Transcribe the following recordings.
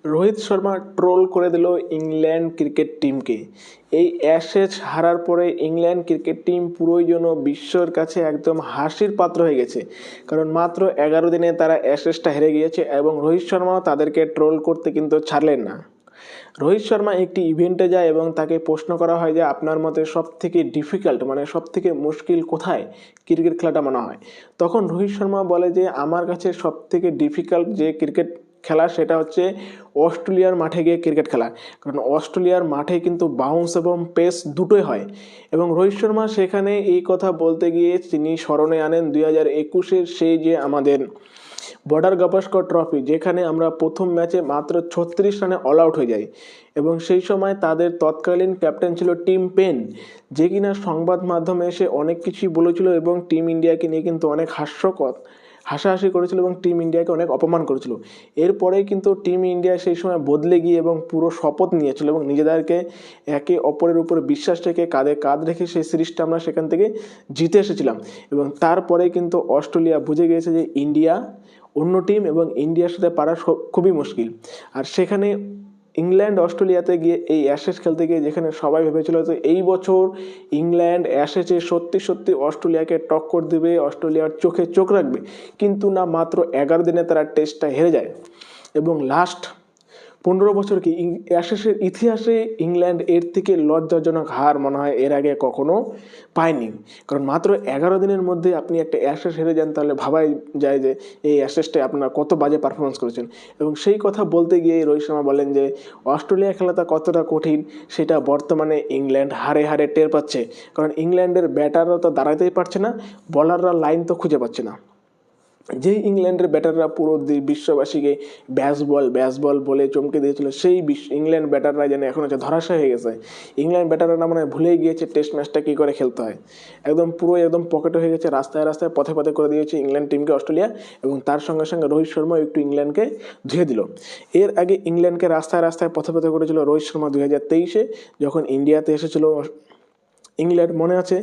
Rohit Sharma troll করে দিল England cricket টিমকে। এই অ্যাশেজ হারার পরে ইংল্যান্ড ক্রিকেট টিম পুরোই যেন বিশ্বর কাছে একদম হাসির পাত্র হয়ে গেছে, কারণ মাত্র 11 দিনে তারা অ্যাশেজটা হেরে গিয়েছে এবং রোহিত শর্মাও তাদেরকে ট্রোল করতে কিন্তু ছাড়লেন না। রোহিত শর্মা একটি ইভেন্টে যায় এবং তাকে প্রশ্ন করা হয় যে আপনার মতে সব থেকে ডিফিকাল্ট মানে সব থেকে মুশকিল কোথায় ক্রিকেট খেলাটা মনে হয়। তখন রোহিত শর্মা বলে যে আমার কাছে সব থেকে ডিফিকাল্ট যে ক্রিকেট খেলা সেটা হচ্ছে অস্ট্রেলিয়ার মাঠে গিয়ে ক্রিকেট খেলা, কারণ অস্ট্রেলিয়ার মাঠে কিন্তু বাউন্স এবং পেস দুটোই হয়। এবং রোহিত শর্মা সেখানে এই কথা বলতে গিয়ে তিনি স্মরণে আনেন 2021-এর সেই যে আমাদের বর্ডার গাভাস্কর ট্রফি, যেখানে আমরা প্রথম ম্যাচে মাত্র 36 রানে অল আউট হয়ে যাই এবং সেই সময় তাদের তৎকালীন ক্যাপ্টেন ছিল টিম পেন, যে কিনা সংবাদ মাধ্যমে এসে অনেক কিছুই বলেছিল এবং টিম ইন্ডিয়াকে নিয়ে কিন্তু অনেক হাসাহাসি করেছিল এবং টিম ইন্ডিয়াকে অনেক অপমান করেছিল। এরপরেই কিন্তু টিম ইন্ডিয়া সেই সময় বদলে গিয়ে এবং পুরো শপথ নিয়েছিল এবং নিজেদেরকে একে অপরের উপর বিশ্বাস রেখে কাঁধে কাঁধ রেখে সেই সিরিজটা আমরা সেখান থেকে জিতে এসেছিলাম। এবং তারপরে কিন্তু অস্ট্রেলিয়া বুঝে গিয়েছে যে ইন্ডিয়া অন্য টিম এবং ইন্ডিয়ার সাথে পারা খুবই মুশকিল। আর সেখানে ইংল্যান্ড অস্ট্রেলিয়াতে গিয়ে এই অ্যাশেজ খেলতে গিয়ে যেখানে সবাই ভেবেছিল যে এই বছর ইংল্যান্ড অ্যাশেজে সত্যি সত্যি অস্ট্রেলিয়াকে টক্কর দেবে, অস্ট্রেলিয়ার চোখে চোখ রাখবে, কিন্তু না, মাত্র 11 দিনে তারা টেস্টটা হেরে যায়। এবং লাস্ট 15 বছর কি অ্যাশেজের ইতিহাসে ইংল্যান্ড এর থেকে লজ্জাজনক হার মনে হয় এর আগে কখনো পায়নি। কারণ মাত্র 11 দিনের মধ্যে আপনি একটা অ্যাশেজ হেরে যান, তাহলে ভাবাই যায় যে এই অ্যাশেজটায় আপনারা কত বাজে পারফরমেন্স করেছেন। এবং সেই কথা বলতে গিয়ে রোহিত শর্মা বলেন যে অস্ট্রেলিয়া খেলাটা কতটা কঠিন সেটা বর্তমানে ইংল্যান্ড হারে হারে টের পাচ্ছে, কারণ ইংল্যান্ডের ব্যাটাররা তো দাঁড়াতেই পারছে না, বলাররা লাইন তো খুঁজে পাচ্ছে না। যেই ইংল্যান্ডের ব্যাটাররা পুরো বিশ্ববাসীকে ব্যাসবল বলে চমকে দিয়েছিল, সেই ইংল্যান্ড ব্যাটাররা যেন এখন হচ্ছে ধরাশায়ী হয়ে গেছে। ইংল্যান্ড ব্যাটাররা মানে ভুলেই গিয়েছে টেস্ট ম্যাচটা কী করে খেলতে হয়। একদম পকেটে হয়ে গেছে, রাস্তায় রাস্তায় পথে পথে করে দিয়েছে ইংল্যান্ড টিমকে অস্ট্রেলিয়া। এবং তার সঙ্গে সঙ্গে রোহিত শর্মা একটু ইংল্যান্ডকে ধুয়ে দিল। এর আগে ইংল্যান্ডকে রাস্তায় রাস্তায় পথে পথে করেছিল রোহিত শর্মা 2023-এ যখন ইন্ডিয়াতে এসেছিল ইংল্যান্ড। মনে আছে,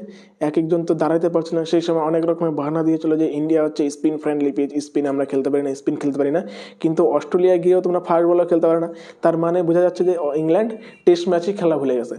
এক একজন তো দাঁড়াতে পারছে না, সেই সময় অনেক রকমের বাহানা দিয়েছিল যে ইন্ডিয়া হচ্ছে স্পিন ফ্রেন্ডলি পিচ, স্পিন আমরা খেলতে পারি না, স্পিন খেলতে পারি না। কিন্তু অস্ট্রেলিয়া গিয়েও তোমরা ফাস্ট বলও খেলতে পারে না, তার মানে বোঝা যাচ্ছে যে ইংল্যান্ড টেস্ট ম্যাচই খেলা ভুলে গেছে।